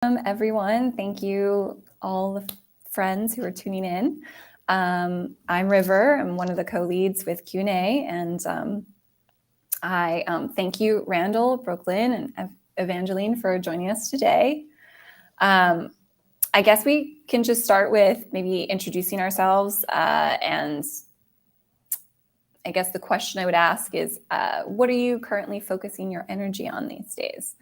Everyone. Thank you, all the friends who are tuning in. I'm River. I'm one of the co-leads with Q&A, and I thank you, Randall, Brooklyn, and Evangeline for joining us today. I guess we can just start with maybe introducing ourselves, and I guess the question I would ask is, what are you currently focusing your energy on these days?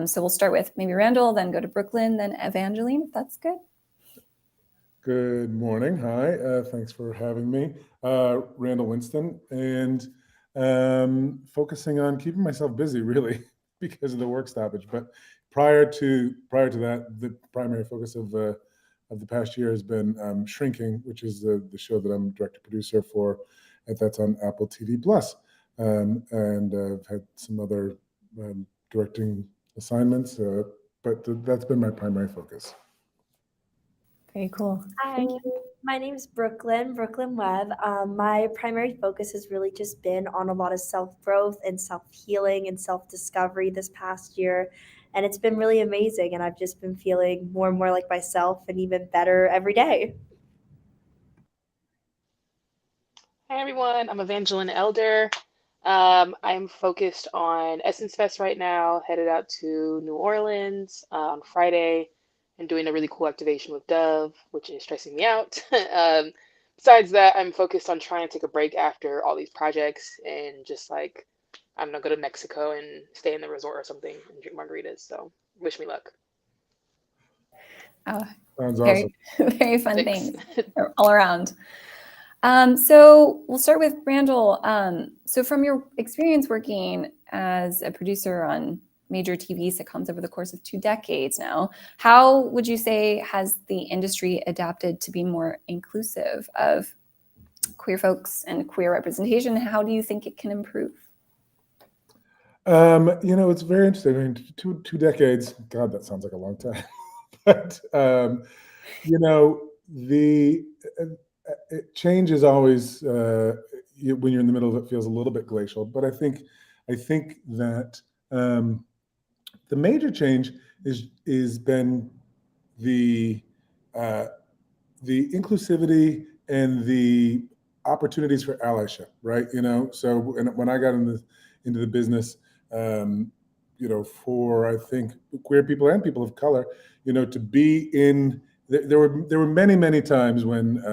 So we'll start with maybe Randall, then go to Brooklyn, then Evangeline, if that's good. Good morning. Hi. Thanks for having me. Randall Winston, and focusing on keeping myself busy, really, because of the work stoppage. But prior to that, the primary focus of the past year has been Shrinking, which is the show that I'm director producer for, and that's on Apple TV Plus. And I've had some other directing assignments, but that's been my primary focus. Very cool. Hi, my name is Brooklyn Webb. My primary focus has really just been on a lot of self-growth and self-healing and self-discovery this past year. And it's been really amazing. And I've just been feeling more and more like myself and even better every day. Hi, everyone. I'm Evangeline Elder. I'm focused on Essence Fest right now, headed out to New Orleans on Friday and doing a really cool activation with Dove, which is stressing me out. Besides that, I'm focused on trying to take a break after all these projects and just like, I don't know, go to Mexico and stay in the resort or something and drink margaritas. So wish me luck. Sounds awesome. Very fun things all around. So we'll start with Randall. So from your experience working as a producer on major TV sitcoms over the course of 2 decades now, how would you say has the industry adapted to be more inclusive of queer folks and queer representation? How do you think it can improve? It's very interesting. I mean, two decades, God, that sounds like a long time. But, change is always, when you're in the middle of it, feels a little bit glacial. But I think that the major change is been the inclusivity and the opportunities for allyship, right? So when I got into the business, for I think queer people and people of color, to be in. There were many times when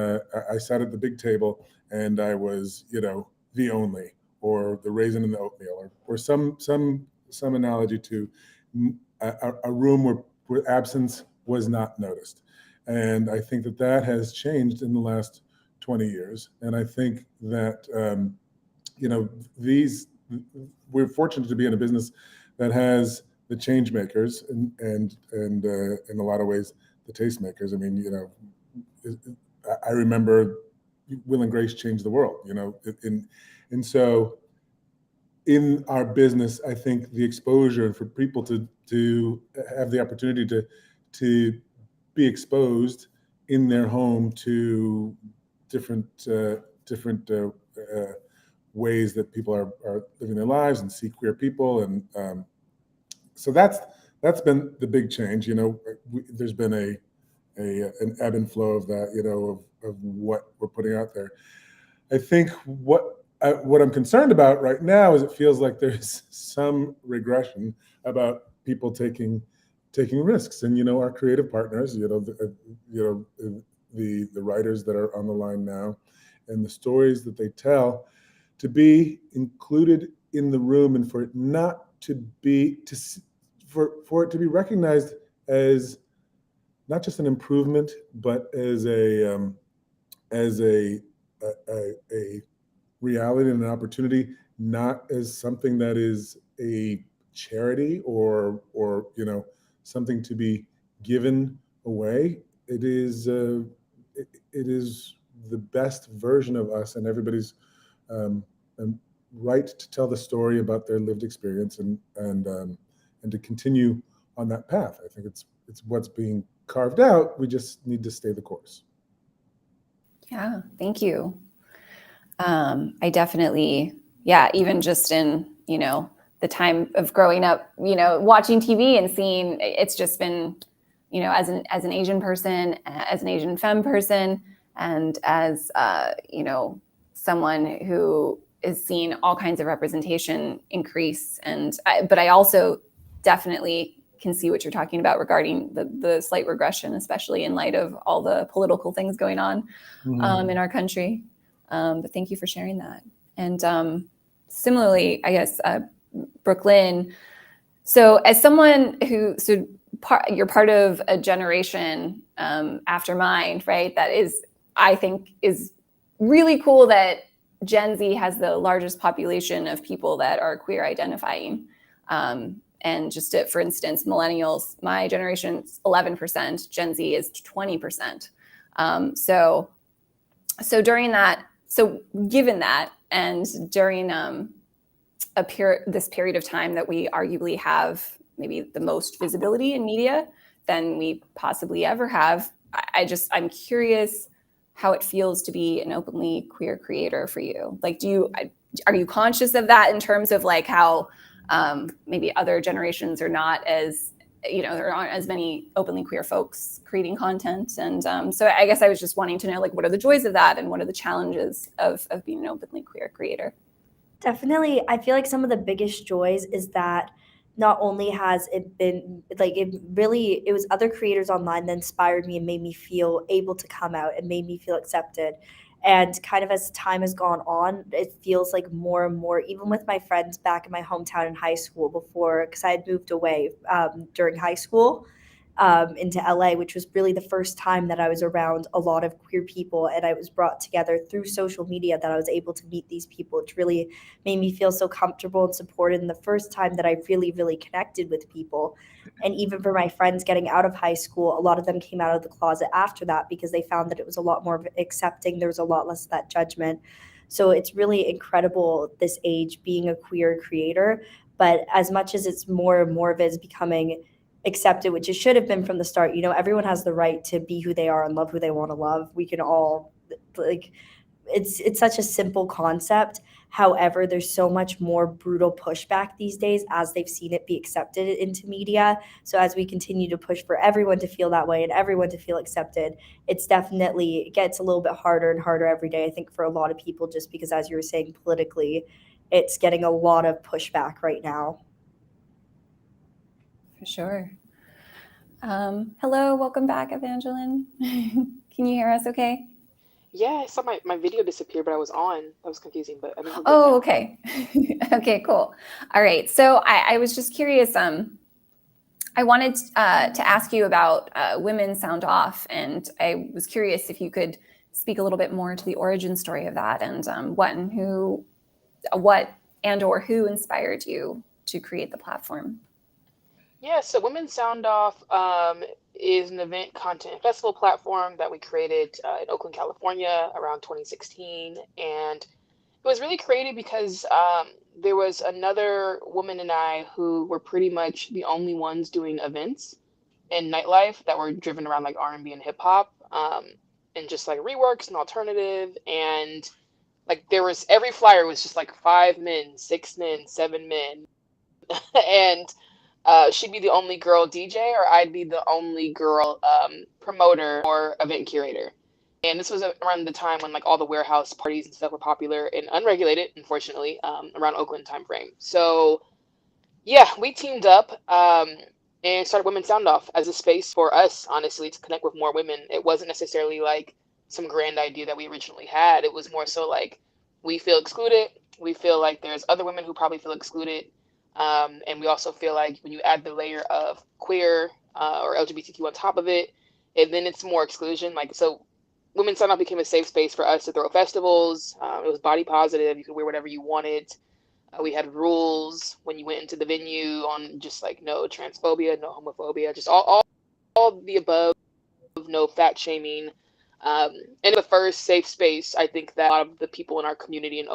I sat at the big table and I was, the only, or the raisin in the oatmeal, or some analogy to a room where absence was not noticed. And I think that has changed in the last 20 years. And I think that, we're fortunate to be in a business that has the change makers and in a lot of ways, the tastemakers. I mean, I remember Will and Grace changed the world, and so in our business, I think the exposure for people to have the opportunity to be exposed in their home to different ways that people are living their lives and see queer people, and so that's been the big change. There's been an ebb and flow of that, of what we're putting out there. I think what I'm concerned about right now is it feels like there's some regression about people taking risks, and our creative partners, the writers that are on the line now, and the stories that they tell, to be included in the room, and for it not to be for it to be recognized as not just an improvement, but as a reality and an opportunity, not as something that is a charity or something to be given away. It is the best version of us, and everybody's right to tell the story about their lived experience and to continue on that path. I think it's what's being carved out. We just need to stay the course. Yeah, thank you. I definitely, even just in, the time of growing up, watching TV and seeing it's just been, as an Asian person, as an Asian femme person, and as someone who is seeing all kinds of representation increase. But I also definitely can see what you're talking about regarding the slight regression, especially in light of all the political things going on in our country. But thank you for sharing that. And similarly, I guess, Brooklyn, so as someone you're part of a generation after mine, right? That is, I think, is really cool that Gen Z has the largest population of people that are queer identifying. And just for instance, millennials, my generation's 11%, Gen Z is 20%. So during that, so given that, and during this period of time that we arguably have maybe the most visibility in media than we possibly ever have, I'm curious how it feels to be an openly queer creator for you. Like, are you conscious of that in terms of like how maybe other generations are not as, there aren't as many openly queer folks creating content? And so I guess I was just wanting to know, like, what are the joys of that and what are the challenges of being an openly queer creator? Definitely, I feel like some of the biggest joys is that not only has it been like it was other creators online that inspired me and made me feel able to come out and made me feel accepted. And kind of as time has gone on, it feels like more and more, even with my friends back in my hometown in high school before, because I had moved away during high school into LA, which was really the first time that I was around a lot of queer people, and I was brought together through social media that I was able to meet these people, which really made me feel so comfortable and supported. And the first time that I really, really connected with people. And even for my friends getting out of high school, a lot of them came out of the closet after that because they found that it was a lot more accepting. There was a lot less of that judgment. So it's really incredible this age being a queer creator. But as much as it's more and more of it is becoming accepted, which it should have been from the start. Everyone has the right to be who they are and love who they want to love. We can all, like, it's such a simple concept. However, there's so much more brutal pushback these days as they've seen it be accepted into media. So as we continue to push for everyone to feel that way and everyone to feel accepted, it gets a little bit harder and harder every day, I think, for a lot of people, just because, as you were saying, politically, it's getting a lot of pushback right now. For sure. Hello, welcome back, Evangeline. Can you hear us okay? Yeah, I saw my video disappear, but I was on. That was confusing, but I think we're good Oh, now. okay. Okay, cool. All right. So I was just curious. I wanted to ask you about Women Sound Off, and I was curious if you could speak a little bit more to the origin story of that, and what or who inspired you to create the platform. Yeah, so Women Sound Off is an event content festival platform that we created in Oakland, California around 2016. And it was really created because there was another woman and I who were pretty much the only ones doing events in nightlife that were driven around like R&B and hip hop, and just like reworks and alternative. And like every flyer was just like 5 men, 6 men, 7 men. And she'd be the only girl DJ, or I'd be the only girl promoter or event curator. And this was around the time when like all the warehouse parties and stuff were popular and unregulated, unfortunately, around Oakland timeframe. So yeah, we teamed up and started Women Sound Off as a space for us, honestly, to connect with more women. It wasn't necessarily like some grand idea that we originally had. It was more so like we feel excluded. We feel like there's other women who probably feel excluded. And we also feel like when you add the layer of queer or LGBTQ on top of it, and then it's more exclusion. Like, so Women Sound Off became a safe space for us to throw festivals. It was body positive. You could wear whatever you wanted. We had rules when you went into the venue on just like no transphobia, no homophobia, just all the above, no fat shaming. And the first safe space, I think, that a lot of the people in our community and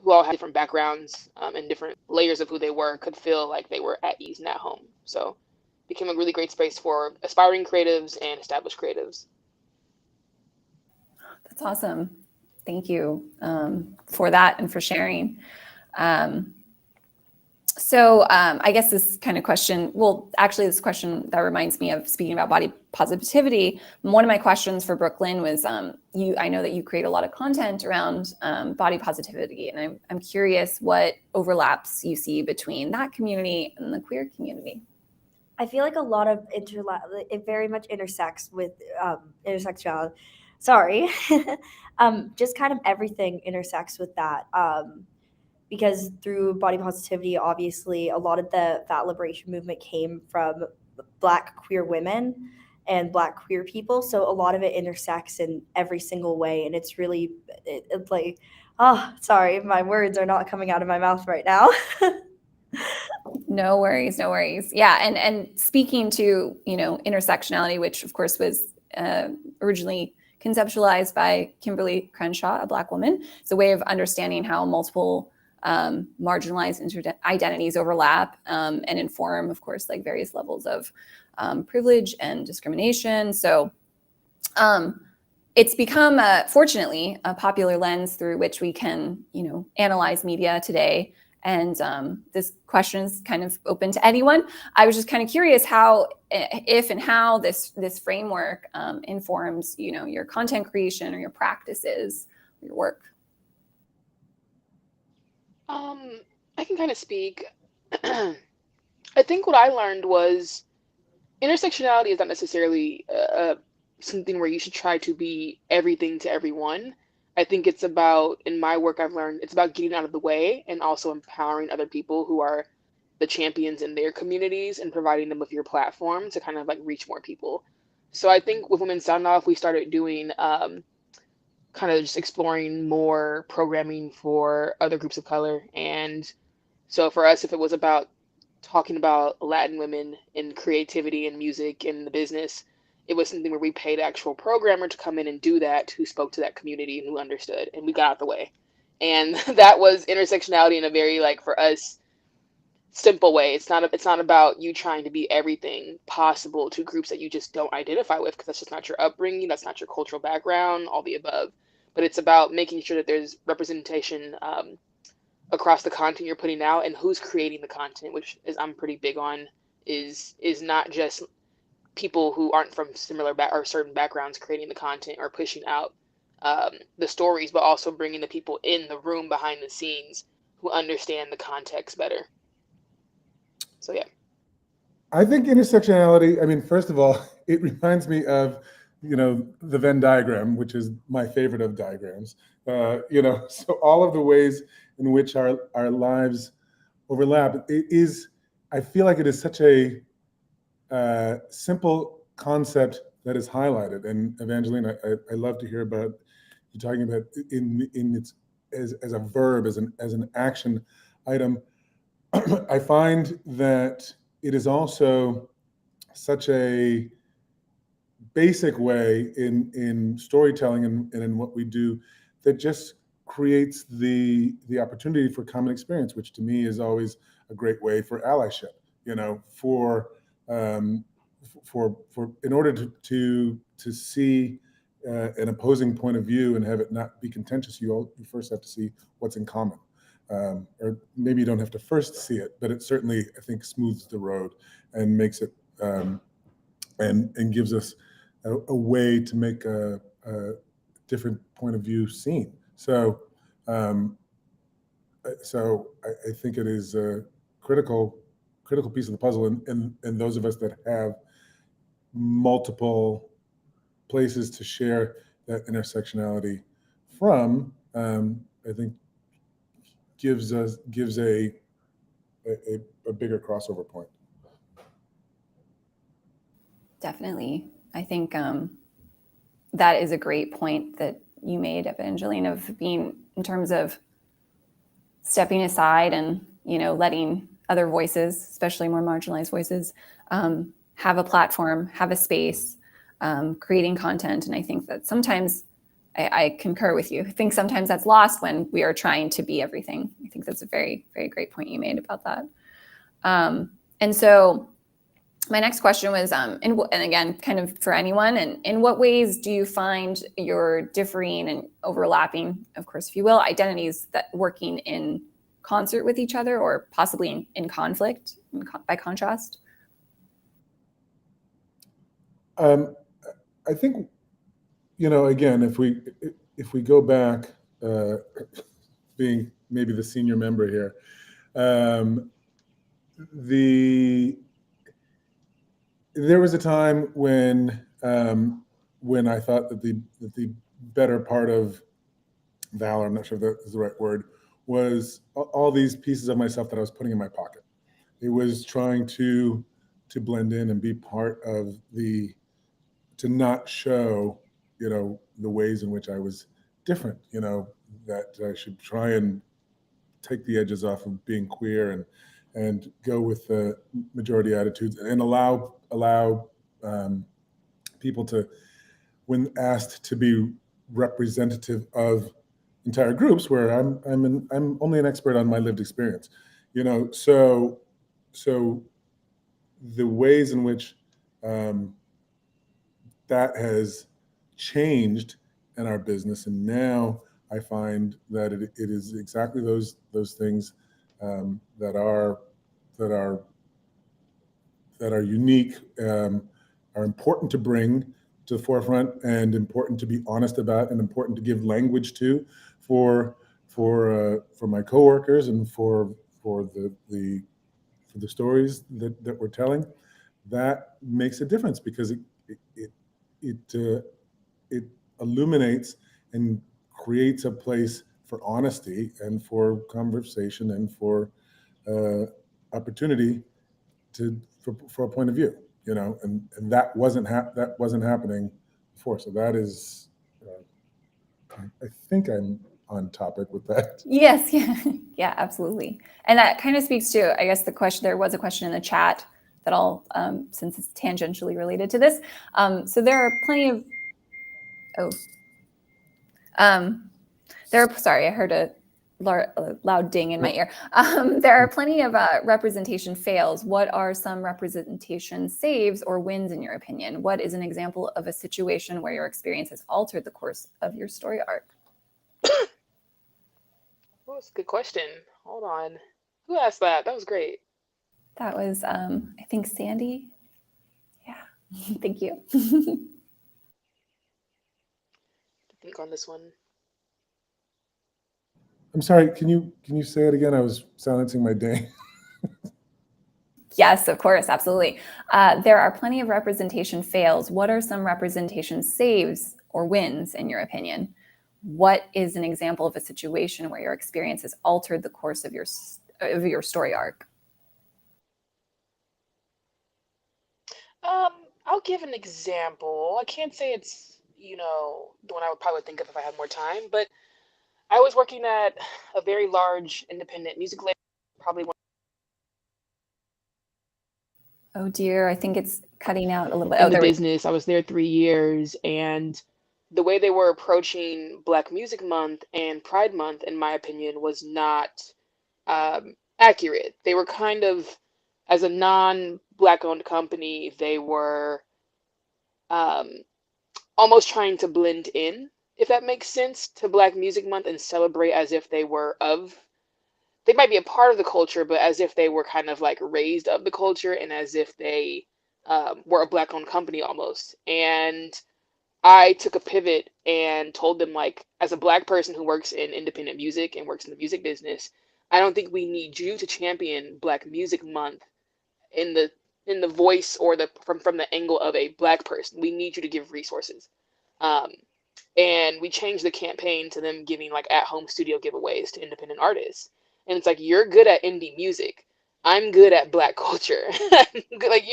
who all had different backgrounds and different layers of who they were could feel like they were at ease and at home. So it became a really great space for aspiring creatives and established creatives. That's awesome. Thank you for that and for sharing. So I guess this kind of question, well, actually this question that reminds me of speaking about body positivity. One of my questions for Brooklyn was, I know that you create a lot of content around body positivity, and I'm curious what overlaps you see between that community and the queer community. I feel like a lot of it very much intersects with intersectionality. Sorry. Just kind of everything intersects with that. Because through body positivity, obviously, a lot of the fat liberation movement came from Black queer women and Black queer people. So a lot of it intersects in every single way. And it's really, it's like, oh, sorry, my words are not coming out of my mouth right now. No worries, no worries. Yeah, and speaking to, intersectionality, which of course was originally conceptualized by Kimberly Crenshaw, a Black woman. It's a way of understanding how multiple marginalized identities overlap and inform, of course, like various levels of privilege and discrimination. So it's become, fortunately, a popular lens through which we can, analyze media today. And this question is kind of open to anyone. I was just kind of curious how, if and how this framework informs, your content creation or your practices, your work. I can kind of speak. I think what I learned was intersectionality is not necessarily something where you should try to be everything to everyone. I think it's about, in my work, I've learned it's about getting out of the way and also empowering other people who are the champions in their communities and providing them with your platform to kind of like reach more people. So I think with Women's Sound Off, we started doing kind of just exploring more programming for other groups of color. And so for us, if it was about talking about Latin women in creativity and music and the business, it was something where we paid an actual programmer to come in and do that, who spoke to that community and who understood, and we got out the way. And that was intersectionality in a very, like, for us, simple way. It's not about you trying to be everything possible to groups that you just don't identify with, because that's just not your upbringing, that's not your cultural background, all the above. But it's about making sure that there's representation across the content you're putting out and who's creating the content, which is I'm pretty big on, is not just people who aren't from similar or certain backgrounds creating the content or pushing out the stories, but also bringing the people in the room behind the scenes who understand the context better. So yeah. I think intersectionality, I mean, first of all, it reminds me of, the Venn diagram, which is my favorite of diagrams. So all of the ways in which our lives overlap, I feel like it is such a simple concept that is highlighted. And Evangeline, I love to hear about you talking about in its as a verb, as an action item. I find that it is also such a basic way in storytelling and in what we do that just creates the opportunity for common experience, which to me is always a great way for allyship. For in order to see an opposing point of view and have it not be contentious, you first have to see what's in common. Or maybe you don't have to first see it, but it certainly, I think, smooths the road and makes it and gives us a way to make a different point of view seen. So I think it is a critical piece of the puzzle, and those of us that have multiple places to share that intersectionality from, I think gives a bigger crossover point. Definitely. I think that is a great point that you made, Evangeline, of being, in terms of stepping aside and, letting other voices, especially more marginalized voices, have a platform, have a space, creating content. And I think that sometimes, I concur with you. I think sometimes that's lost when we are trying to be everything. I think that's a very, very great point you made about that. And so my next question was, and again, kind of for anyone, and in what ways do you find your differing and overlapping, of course, if you will, identities that working in concert with each other, or possibly in conflict by contrast? I think, again, if we go back, being maybe the senior member here, there was a time when I thought that the better part of valor, I'm not sure if that is the right word, was all these pieces of myself that I was putting in my pocket. It was trying to blend in and be part of to not show, the ways in which I was different, that I should try and take the edges off of being queer and go with the majority attitudes and allow people to, when asked to be representative of entire groups, where I'm only an expert on my lived experience, so the ways in which that has changed in our business, and now I find that it is exactly those things that are unique, are important to bring to the forefront, and important to be honest about, and important to give language to for my coworkers, and for the stories that we're telling. That makes a difference, because it illuminates and creates a place for honesty and for conversation and for opportunity for a point of view, and that wasn't happening before. So that is, I think I'm on topic with that. Yes, yeah, absolutely. And that kind of speaks to, I guess, the question. There was a question in the chat that I'll, since it's tangentially related to this. So there are plenty of, sorry, I heard a loud ding in my ear. There are plenty of representation fails. What are some representation saves or wins in your opinion? What is an example of a situation where your experience has altered the course of your story arc? Oh, that's a good question. Hold on. Who asked that? That was great. That was, I think, Sandy. Yeah, thank you. Think on this one. I'm sorry, can you say it again? I was silencing my ding. Yes, of course, absolutely. There are plenty of representation fails. What are some representation saves or wins in your opinion? What is an example of a situation where your experience has altered the course of your story arc? I'll give an example. I can't say it's, the one I would probably think of if I had more time, but I was working at a very large independent music label, probably one Oh dear, I think it's cutting out a little bit. in Oh, the there we go. business. I was there 3 years, and the way they were approaching Black Music Month and Pride Month, in my opinion, was not accurate. They were kind of, as a non-Black owned company, they were um, almost trying to blend in, if that makes sense, to Black Music Month and celebrate as if they might be a part of the culture, but as if they were kind of like raised of the culture, and as if they were a Black owned company almost. And I took a pivot and told them, like, as a Black person who works in independent music and works in the music business, I don't think we need you to champion Black Music Month in the voice or the from the angle of a Black person. We need you to give resources. Um, and we changed the campaign to them giving like at-home studio giveaways to independent artists. And it's like, you're good at indie music. I'm good at Black culture. Like,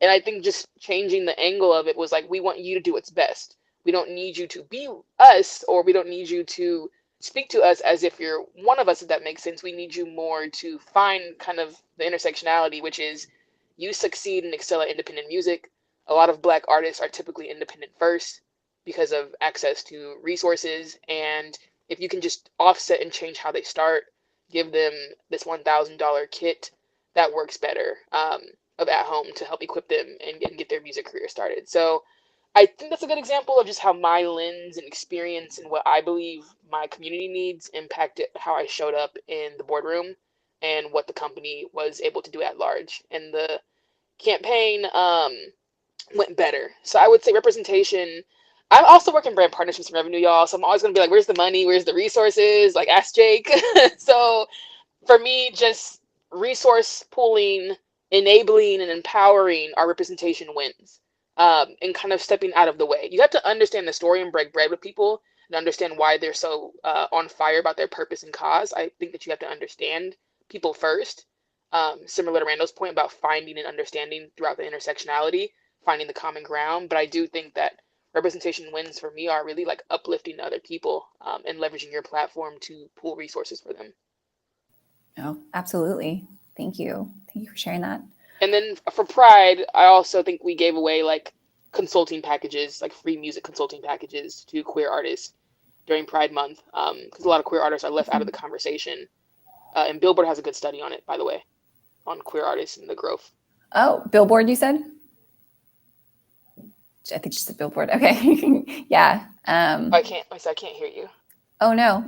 and I think just changing the angle of it was like, we want you to do what's best. We don't need you to be us, or we don't need you to speak to us as if you're one of us, if that makes sense. We need you more to find kind of the intersectionality, which is you succeed and excel at independent music. A lot of Black artists are typically independent first because of access to resources. And if you can just offset and change how they start, give them this $1,000 kit that works better, of at home to help equip them and get their music career started. So I think that's a good example of just how my lens and experience and what I believe my community needs impacted how I showed up in the boardroom and what the company was able to do at large. And the campaign went better. So I would say representation. I'm also working brand partnerships and revenue, y'all. So I'm always gonna be like, where's the money? Where's the resources? Like, ask Jake. So for me, just resource pooling, enabling, and empowering our representation wins, and kind of stepping out of the way. You have to understand the story and break bread with people and understand why they're so on fire about their purpose and cause. I think that you have to understand people first. Similar to Randall's point about finding and understanding throughout the intersectionality, finding the common ground. But I do think that representation wins for me are really like uplifting other people, and leveraging your platform to pool resources for them. Oh, absolutely. Thank you. Thank you for sharing that. And then for Pride, I also think we gave away like consulting packages, like free music consulting packages to queer artists during Pride Month, because a lot of queer artists are left out of the conversation. And Billboard has a good study on it, by the way, on queer artists and the growth. Oh, Billboard, you said? I think just a Billboard. Okay. Yeah. I can't hear you. Oh no.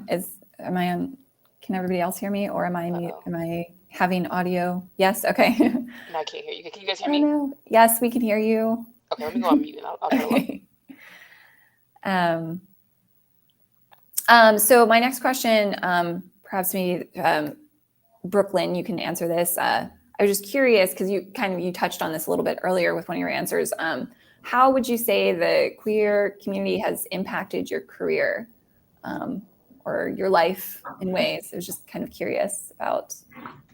Am I on? Can everybody else hear me, or am I mute? Uh-oh. Am I having audio? Yes. Okay. No, I can't hear you. Can you guys hear me? No. Yes, we can hear you. Okay, let me go on mute and I'll turn it off. So my next question, perhaps maybe Brooklyn, you can answer this. I was just curious because you touched on this a little bit earlier with one of your answers. How would you say the queer community has impacted your career or your life in ways? I was just kind of curious about.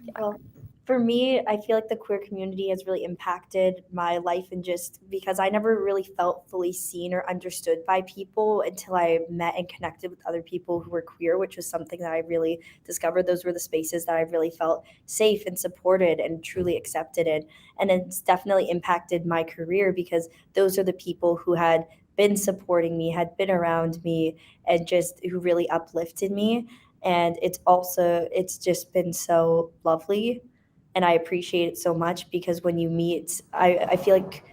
Yeah. Well, for me, I feel like the queer community has really impacted my life, and just because I never really felt fully seen or understood by people until I met and connected with other people who were queer, which was something that I really discovered. Those were the spaces that I really felt safe and supported and truly accepted in. And it's definitely impacted my career because those are the people who had been supporting me, had been around me, and just who really uplifted me. And it's just been so lovely, and I appreciate it so much because when you meet, I feel like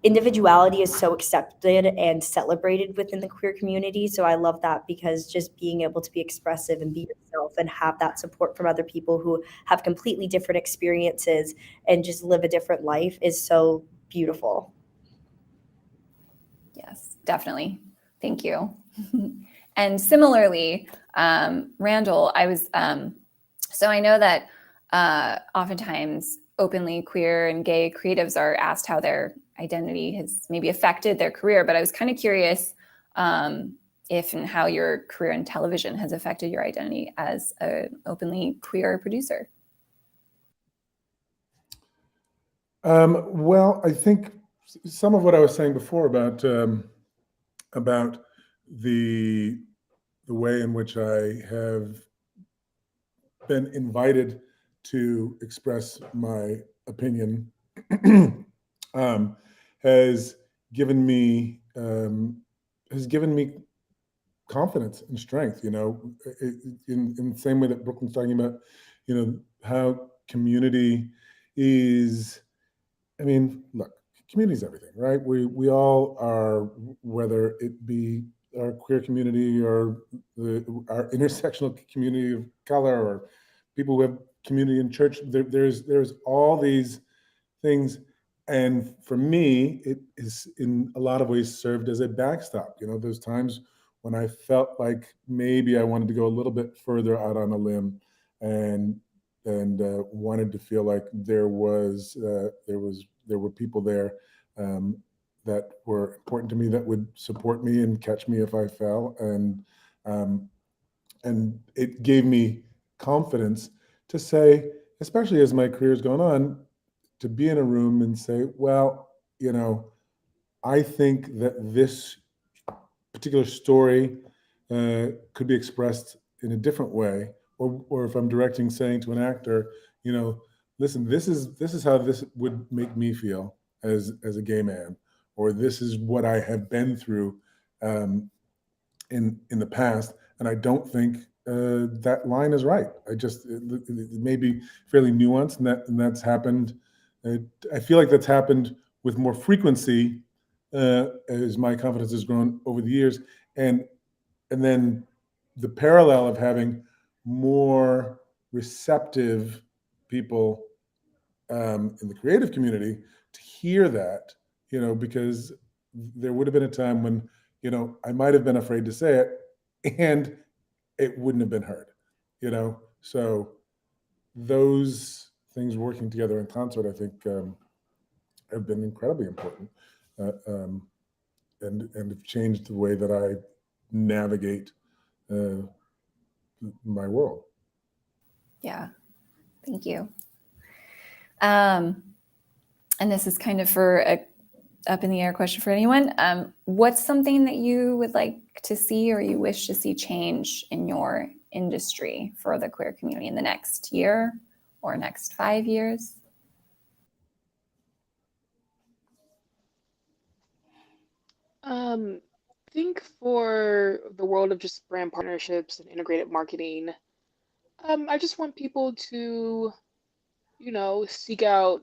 individuality is so accepted and celebrated within the queer community. So I love that because just being able to be expressive and be yourself and have that support from other people who have completely different experiences and just live a different life is so beautiful. Yes, definitely. Thank you. And similarly, Randall, so I know that oftentimes openly queer and gay creatives are asked how their identity has maybe affected their career, but I was kind of curious if and how your career in television has affected your identity as an openly queer producer. Well, I think some of what I was saying before about the way in which I have been invited to express my opinion has given me confidence and strength. You know, in the same way that Brooklyn's talking about, you know, how community is. I mean, look, community is everything, right? We all are, whether it be our queer community or our intersectional community of color or people who have community in church. There's all these things, and for me, it is in a lot of ways served as a backstop. You know, those times when I felt like maybe I wanted to go a little bit further out on a limb, and wanted to feel like there were people there that were important to me, that would support me and catch me if I fell, and it gave me confidence to say, especially as my career's gone on, to be in a room and say, well, you know, I think that this particular story could be expressed in a different way, or if I'm directing, saying to an actor, you know, listen, this is how this would make me feel as a gay man, or this is what I have been through in the past, and I don't think that line is right. It may be fairly nuanced, and that's happened. I feel like that's happened with more frequency as my confidence has grown over the years, and then the parallel of having more receptive people in the creative community to hear that, because there would have been a time when, I might have been afraid to say it and it wouldn't have been heard, So those things working together in concert, I think, have been incredibly important, and have changed the way that I navigate my world. Yeah, thank you. And this is kind of for a up in the air question for anyone. What's something that you would like to see or you wish to see change in your industry for the queer community in the next year or next 5 years? I think for the world of just brand partnerships and integrated marketing, I just want people to, seek out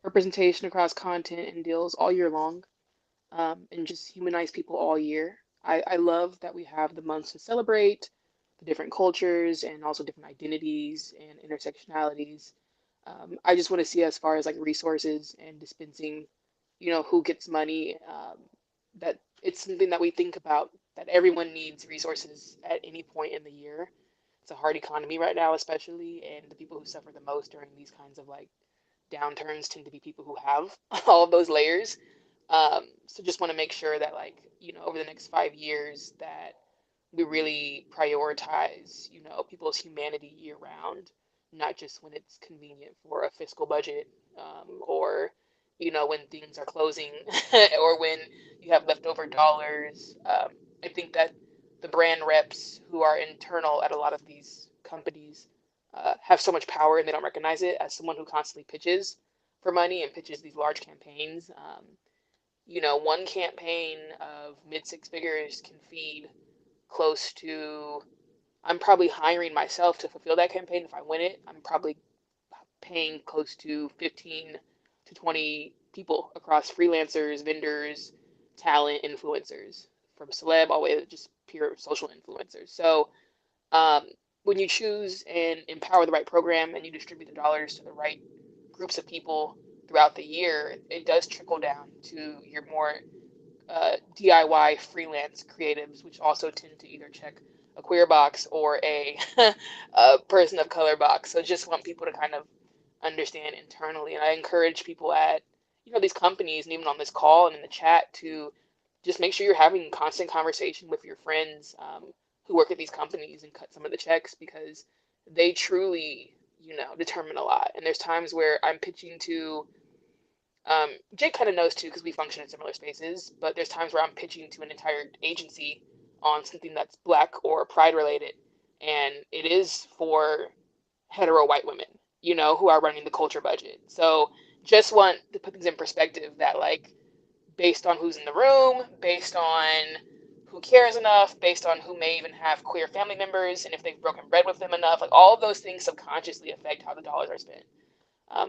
representation across content and deals all year long, and just humanize people all year. I love that we have the months to celebrate the different cultures and also different identities and intersectionalities. I just want to see as far as like resources and dispensing, who gets money, that it's something that we think about that everyone needs resources at any point in the year. It's a hard economy right now, especially, and the people who suffer the most during these kinds of like downturns tend to be people who have all of those layers. So just want to make sure that like, over the next 5 years that we really prioritize, people's humanity year round, not just when it's convenient for a fiscal budget, or, when things are closing or when you have leftover dollars. I think that the brand reps who are internal at a lot of these companies have so much power and they don't recognize it. As someone who constantly pitches for money and pitches these large campaigns, one campaign of mid six figures can feed close to, I'm probably hiring myself to fulfill that campaign. If I win it, I'm probably paying close to 15 to 20 people across freelancers, vendors, talent, influencers, from celeb all the way to just pure social influencers. So um, when you choose and empower the right program and you distribute the dollars to the right groups of people throughout the year, it does trickle down to your more DIY freelance creatives, which also tend to either check a queer box or a person of color box. So just want people to kind of understand internally. And I encourage people at, these companies and even on this call and in the chat to just make sure you're having constant conversation with your friends, who work at these companies and cut some of the checks, because they truly, determine a lot. And there's times where I'm pitching to, Jake kind of knows too, because we function in similar spaces, but there's times where I'm pitching to an entire agency on something that's Black or Pride related. And it is for hetero white women, who are running the culture budget. So just want to put things in perspective that, like, based on who's in the room, based on who cares enough, based on who may even have queer family members, and if they've broken bread with them enough, like all of those things subconsciously affect how the dollars are spent.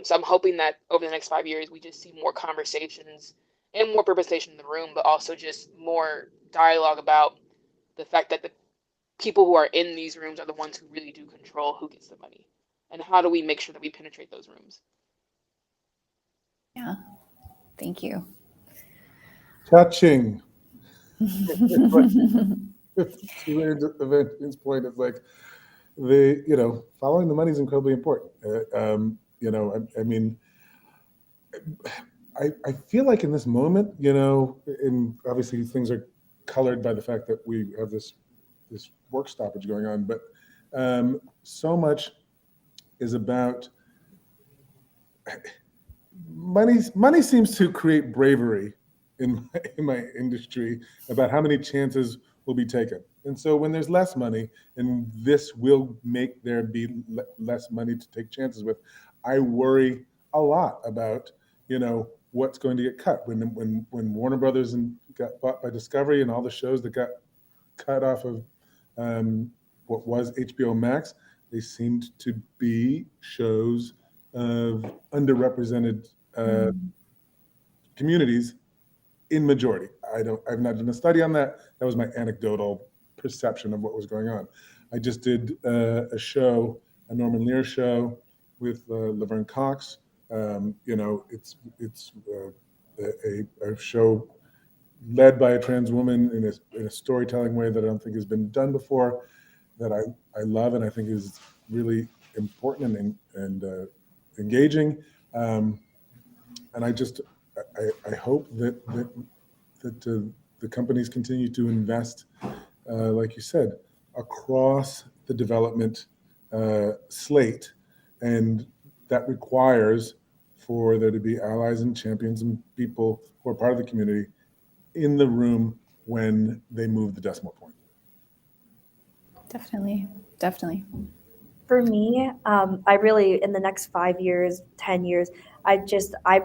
So I'm hoping that over the next 5 years, we just see more conversations and more representation in the room, but also just more dialogue about the fact that the people who are in these rooms are the ones who really do control who gets the money. And how do we make sure that we penetrate those rooms? Yeah, thank you. Touching. To Evangelina's point, it's like following the money is incredibly important. I mean, I feel like in this moment, and obviously things are colored by the fact that we have this work stoppage going on, but so much is about money seems to create bravery in my industry about how many chances will be taken. And so when there's less money, and this will make there be less money to take chances with, I worry a lot about, what's going to get cut. When Warner Brothers got bought by Discovery and all the shows that got cut off of what was HBO Max, they seemed to be shows of underrepresented communities in majority. I've not done a study on that. That was my anecdotal perception of what was going on. I just did a show, a Norman Lear show with Laverne Cox. It's a show led by a trans woman in a storytelling way that I don't think has been done before, that I love and I think is really important and engaging. And I hope that the companies continue to invest, like you said, across the development slate, and that requires for there to be allies and champions and people who are part of the community in the room when they move the decimal point. Definitely. For me, I really, in the next 5 years, 10 years, I'm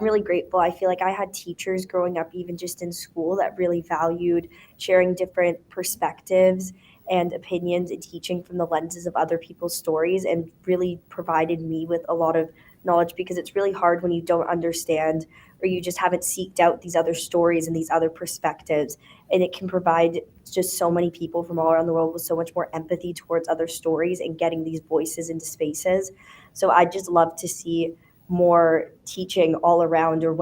really grateful. I feel like I had teachers growing up, even just in school, that really valued sharing different perspectives and opinions and teaching from the lenses of other people's stories, and really provided me with a lot of knowledge, because it's really hard when you don't understand or you just haven't seeked out these other stories and these other perspectives. And it can provide just so many people from all around the world with so much more empathy towards other stories and getting these voices into spaces. So I just love to see more teaching all around, or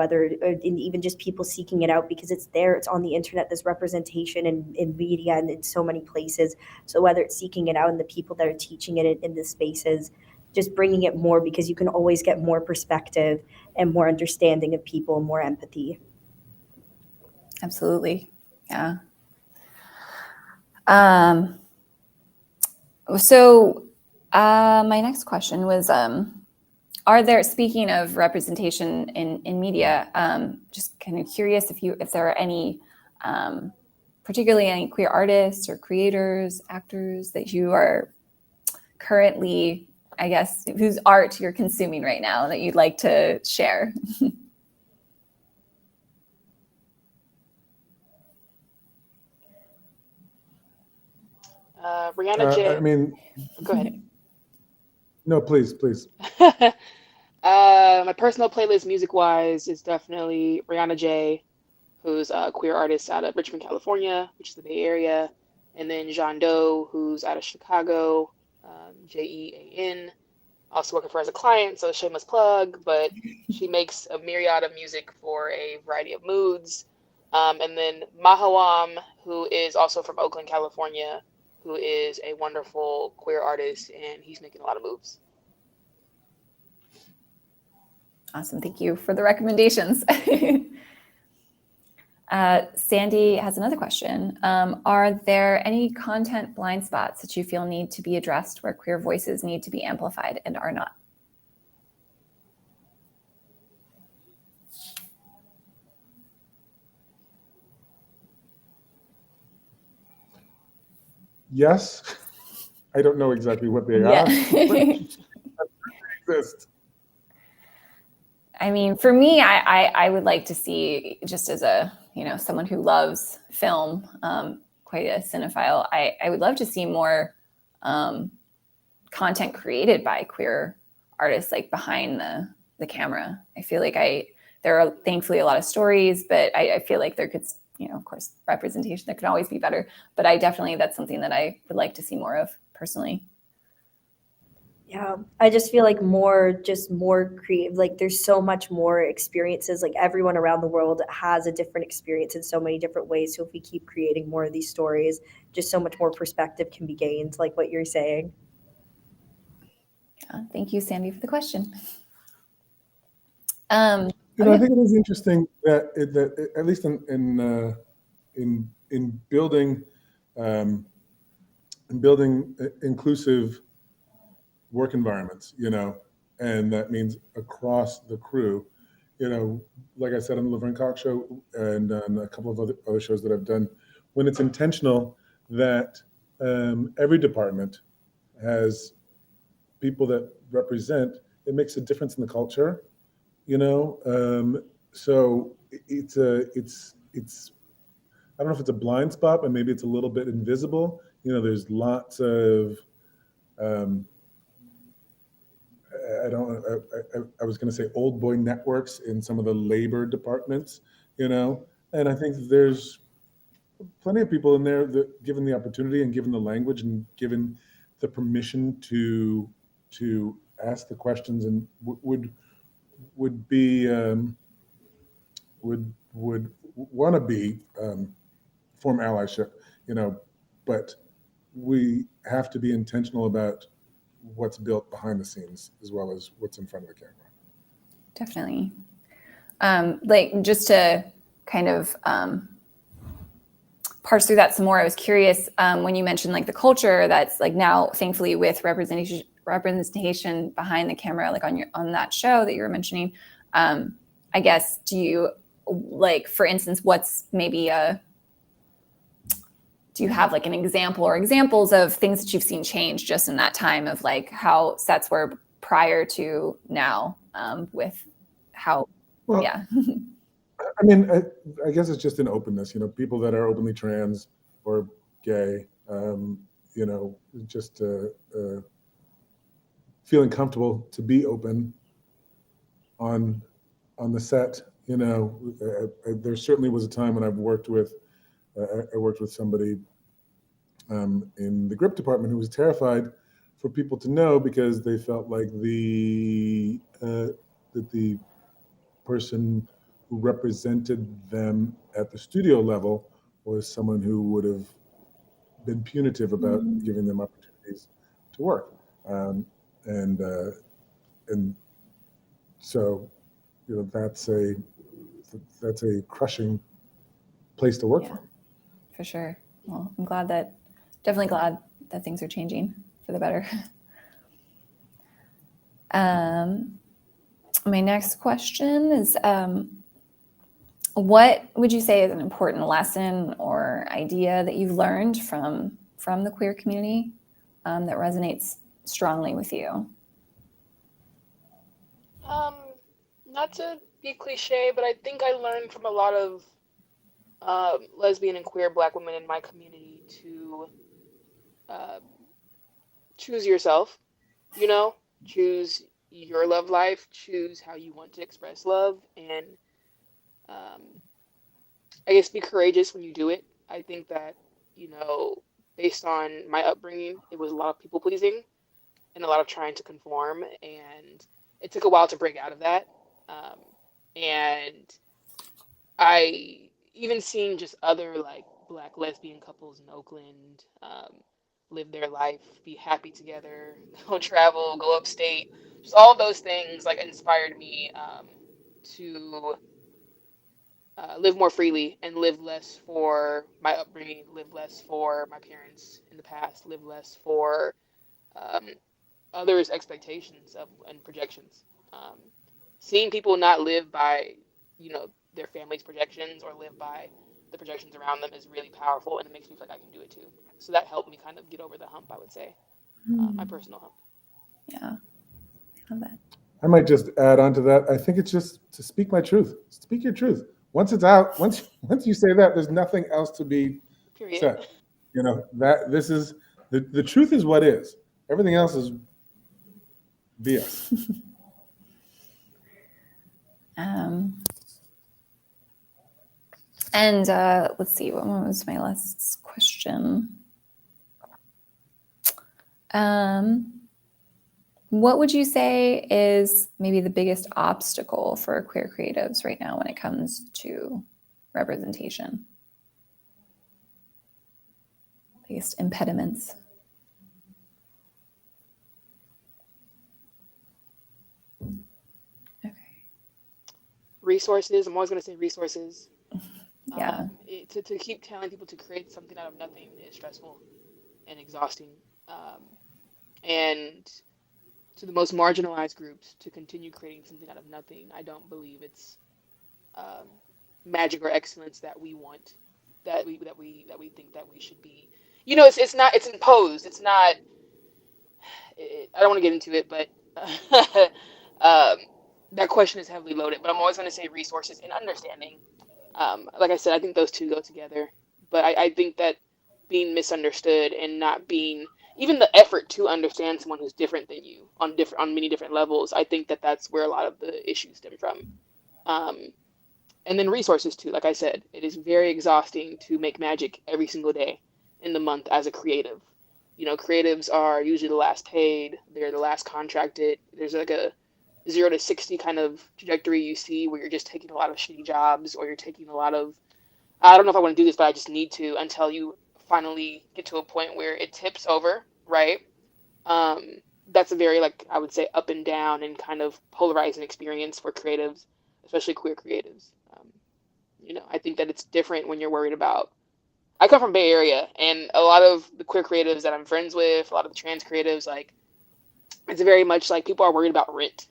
even just people seeking it out, because it's there, it's on the internet, this representation in media and in so many places. So whether it's seeking it out and the people that are teaching it in the spaces, just bringing it more, because you can always get more perspective and more understanding of people and more empathy. Absolutely. Yeah. My next question was, speaking of representation in media, just kind of curious if there are any, particularly any queer artists or creators, actors that you are currently, I guess, whose art you're consuming right now that you'd like to share. Rihanna J. I mean, Go ahead. no, please. My personal playlist, music-wise, is definitely Rihanna J, who's a queer artist out of Richmond, California, which is the Bay Area, and then Jean Doe, who's out of Chicago, Jean, also working for her as a client, so shameless plug, but she makes a myriad of music for a variety of moods. And then Mahawam, who is also from Oakland, California, who is a wonderful queer artist, and he's making a lot of moves. Awesome. Thank you for the recommendations. Sandy has another question. Are there any content blind spots that you feel need to be addressed where queer voices need to be amplified and are not? Yes. I don't know exactly what they Yeah. are. Exist. I mean, for me, I would like to see, just as a, someone who loves film, quite a cinephile, I would love to see more content created by queer artists, like behind the camera. I feel like there are thankfully a lot of stories, but I feel like there could, of course, representation that could always be better. But that's something that I would like to see more of personally. Yeah, I just feel like more creative. Like there's so much more experiences. Like everyone around the world has a different experience in so many different ways. So if we keep creating more of these stories, just so much more perspective can be gained, like what you're saying. Yeah, thank you, Sandy, for the question. I think it is interesting that at least in building inclusive work environments, and that means across the crew, like I said on the Laverne Cox show and on a couple of other shows that I've done, when it's intentional that every department has people that represent, it makes a difference in the culture, so it's I don't know if it's a blind spot, but maybe it's a little bit invisible. There's lots of I was going to say old boy networks in some of the labor departments, and I think there's plenty of people in there that, given the opportunity and given the language and given the permission to ask the questions, and would be would want to be form allyship, but we have to be intentional about what's built behind the scenes as well as what's in front of the camera. Definitely. Like, just to kind of parse through that some more, I was curious when you mentioned like the culture that's like now thankfully with representation behind the camera, like on that show that you were mentioning, I guess, do you, like, for instance, what's maybe do you have like an example or examples of things that you've seen change just in that time of like how sets were prior to now, with how, Well, yeah. I mean, I guess it's just an openness, people that are openly trans or gay, just feeling comfortable to be open on the set. There certainly was a time when I worked with somebody in the grip department who was terrified for people to know, because they felt like that the person who represented them at the studio level was someone who would have been punitive about giving them opportunities to work, and so that's a crushing place to work Yeah. from. For sure. Well, I'm definitely glad that things are changing for the better. My next question is, what would you say is an important lesson or idea that you've learned from the queer community that resonates strongly with you? Not to be cliche, but I think I learned from a lot of lesbian and queer Black women in my community to uh, choose yourself, choose your love life, choose how you want to express love, and um, I guess be courageous when you do it. I think that, you know, based on my upbringing, it was a lot of people pleasing and a lot of trying to conform, and it took a while to break out of that. Um, and I even seen just other like Black lesbian couples in Oakland live their life, be happy together, go travel, go upstate. Just all those things like inspired me to live more freely and live less for my upbringing, live less for my parents in the past, live less for um, others' expectations of and projections. Um, Seeing people not live by, their family's projections or live by the projections around them is really powerful, and it makes me feel like I can do it too. So that helped me kind of get over the hump, I would say, my personal hump. Yeah, I love that. I might just add on to that. I think it's just to speak my truth. Speak your truth. Once it's out, once you say that, there's nothing else to be Period. said. That this is the truth is what is. Everything else is BS. And let's see, what was my last question? What would you say is maybe the biggest obstacle for queer creatives right now when it comes to representation? Biggest impediments? Okay. Resources. I'm always going to say resources. Yeah. To keep telling people to create something out of nothing is stressful and exhausting. And to the most marginalized groups, to continue creating something out of nothing, I don't believe it's um, magic or excellence that we want, that we think that we should be. It's not. It's imposed. It's not. I don't want to get into it, but um, that question is heavily loaded. But I'm always going to say resources and understanding. Like I said, I think those two go together. But I think that being misunderstood and not being even the effort to understand someone who's different than you on many different levels, I think that that's where a lot of the issues stem from. Um, And then resources too. Like I said, it is very exhausting to make magic every single day in the month as a creative. Creatives are usually the last paid, they're the last contracted. There's like a 0 to 60 kind of trajectory you see where you're just taking a lot of shitty jobs, or you're taking a lot of, I don't know if I want to do this, but I just need to, until you finally get to a point where it tips over, right? Um, that's a very, like, I would say, up and down and kind of polarizing experience for creatives, especially queer creatives. I think that it's different when you're worried about. I come from Bay Area, and a lot of the queer creatives that I'm friends with, a lot of the trans creatives, like, it's very much like people are worried about rent,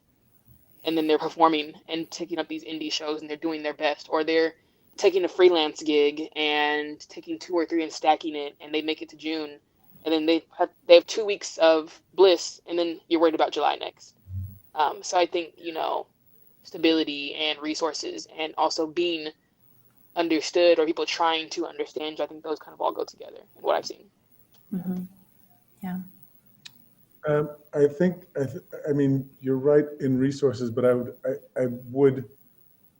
and then they're performing and taking up these indie shows, and they're doing their best, or they're taking a freelance gig and taking two or three and stacking it, and they make it to June, and then they have 2 weeks of bliss, and then you're worried about July next. So I think stability and resources, and also being understood, or people trying to understand you, I think those kind of all go together in what I've seen. Mm-hmm. Yeah. I mean, you're right in resources, but I would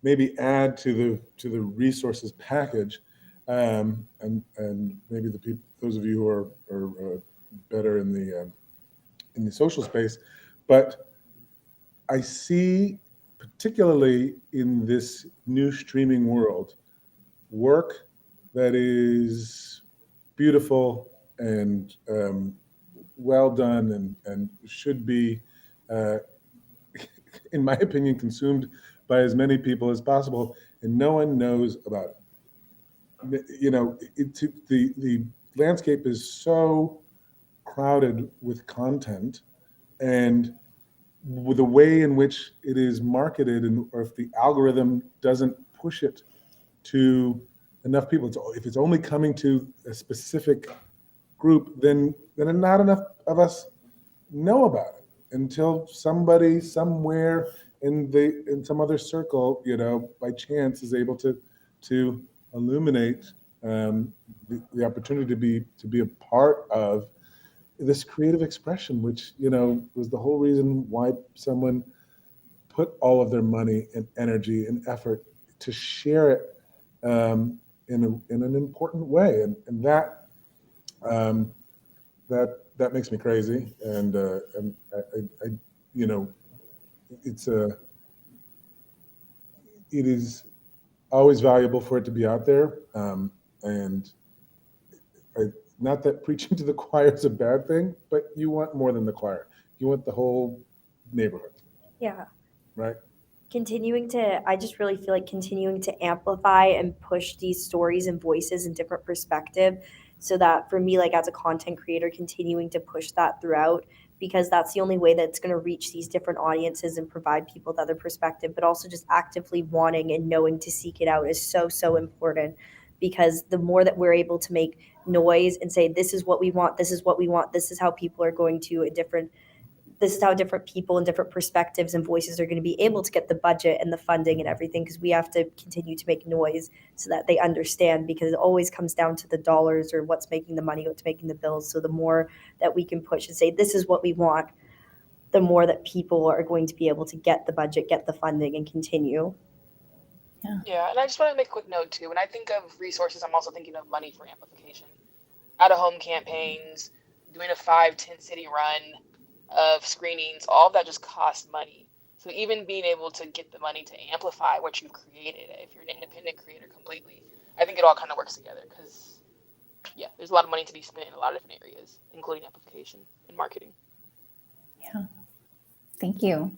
maybe add to the resources package, and maybe those of you who are better in the social space, but I see, particularly in this new streaming world, work that is beautiful and well done, and should be, uh, in my opinion, consumed by as many people as possible, and no one knows about it. The landscape is so crowded with content, and with the way in which it is marketed, and or if the algorithm doesn't push it to enough people, if it's only coming to a specific group, then not enough of us know about it until somebody somewhere in some other circle, by chance, is able to illuminate the opportunity to be a part of this creative expression, which was the whole reason why someone put all of their money and energy and effort to share it, in an important way, and um, that makes me crazy, and I you know it's a it is always valuable for it to be out there, and I, not that preaching to the choir is a bad thing, but you want more than the choir. You want the whole neighborhood, Yeah. right? I just really feel like continuing to amplify and push these stories and voices and different perspective, so that for me, like as a content creator, continuing to push that throughout, because that's the only way that's going to reach these different audiences and provide people with other perspective, but also just actively wanting and knowing to seek it out is so, so important, because the more that we're able to make noise and say, this is what we want, this is what we want, this is how people are going to this is how different people and different perspectives and voices are going to be able to get the budget and the funding and everything, because we have to continue to make noise so that they understand, because it always comes down to the dollars, or what's making the money, what's making the bills. So the more that we can push and say, this is what we want, the more that people are going to be able to get the budget, get the funding, and continue. Yeah, and I just want to make a quick note too. When I think of resources, I'm also thinking of money for amplification. Out of home campaigns, doing a 5-10 city run of screenings, all of that just costs money. So even being able to get the money to amplify what you've created, if you're an independent creator completely, I think it all kind of works together, because, yeah, there's a lot of money to be spent in a lot of different areas, including amplification and marketing. Yeah. Thank you.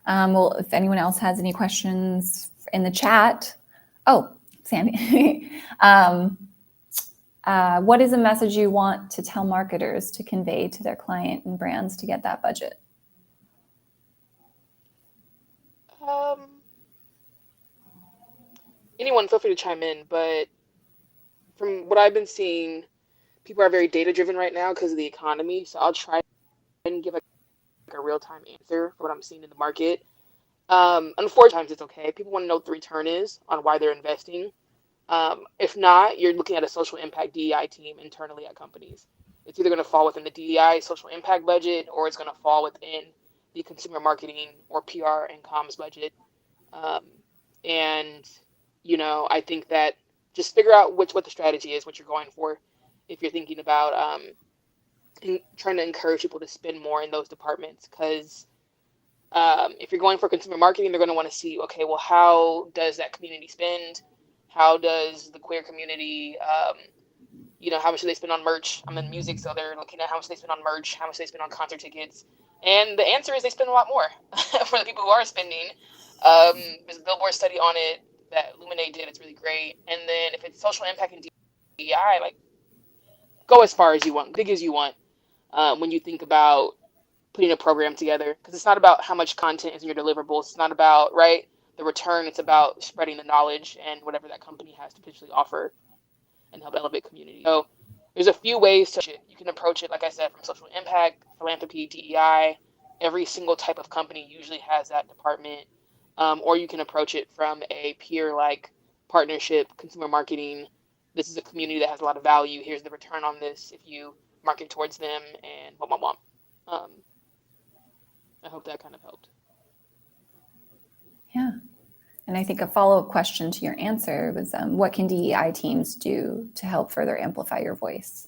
Well, if anyone else has any questions in the chat. Oh, Sandy. What is a message you want to tell marketers to convey to their client and brands to get that budget? Anyone, feel free to chime in, but from what I've been seeing, people are very data driven right now because of the economy. So I'll try and give like a real time answer for what I'm seeing in the market. Unfortunately, times it's okay. People want to know what the return is on why they're investing. If not, you're looking at a social impact DEI team internally at companies. It's either going to fall within the DEI social impact budget, or it's going to fall within the consumer marketing or PR and comms budget. And I think that just figure out what the strategy is, what you're going for. If you're thinking about trying to encourage people to spend more in those departments, because if you're going for consumer marketing, they're going to want to see, okay, well, how does that community spend? How does the queer community, how much do they spend on merch? I'm in music, so they're looking at how much they spend on merch, how much they spend on concert tickets. And the answer is they spend a lot more for the people who are spending. There's a Billboard study on it that Luminate did. It's really great. And then if it's social impact and DEI, like, go as far as you want, big as you want, when you think about putting a program together, because it's not about how much content is in your deliverables. It's not about, right, the return. It's about spreading the knowledge and whatever that company has to potentially offer and help elevate community. So there's a few ways to it. You can approach it, like I said, from social impact, philanthropy, DEI. Every single type of company usually has that department. Or you can approach it from a peer-like partnership, consumer marketing. This is a community that has a lot of value. Here's the return on this if you market towards them, and Um, I hope that kind of helped. Yeah. And I think a follow-up question to your answer was, what can DEI teams do to help further amplify your voice?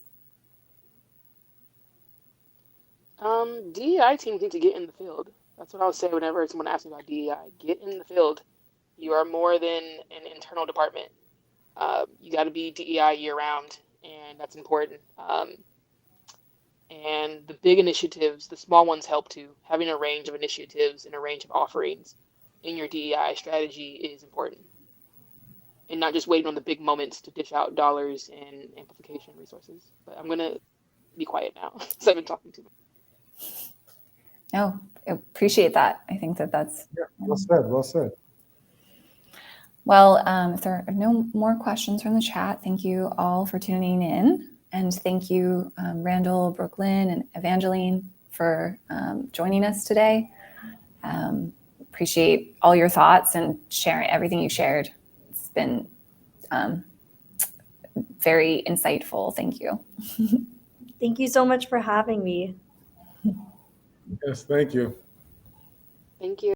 DEI teams need to get in the field. That's what I would say whenever someone asks me about DEI. Get in the field. You are more than an internal department. You got to be DEI year-round, and that's important. And the big initiatives, the small ones help too. Having a range of initiatives and a range of offerings in your DEI strategy is important. And not just waiting on the big moments to dish out dollars and amplification resources. But I'm going to be quiet now because I've been talking too much. No, I appreciate that. I think that's... Yeah, well said, well said. Well, if there are no more questions from the chat, thank you all for tuning in. And thank you, Randall, Brooklyn, and Evangeline for joining us today. Appreciate all your thoughts and sharing everything you shared. It's been very insightful. Thank you. Thank you so much for having me. Yes, thank you.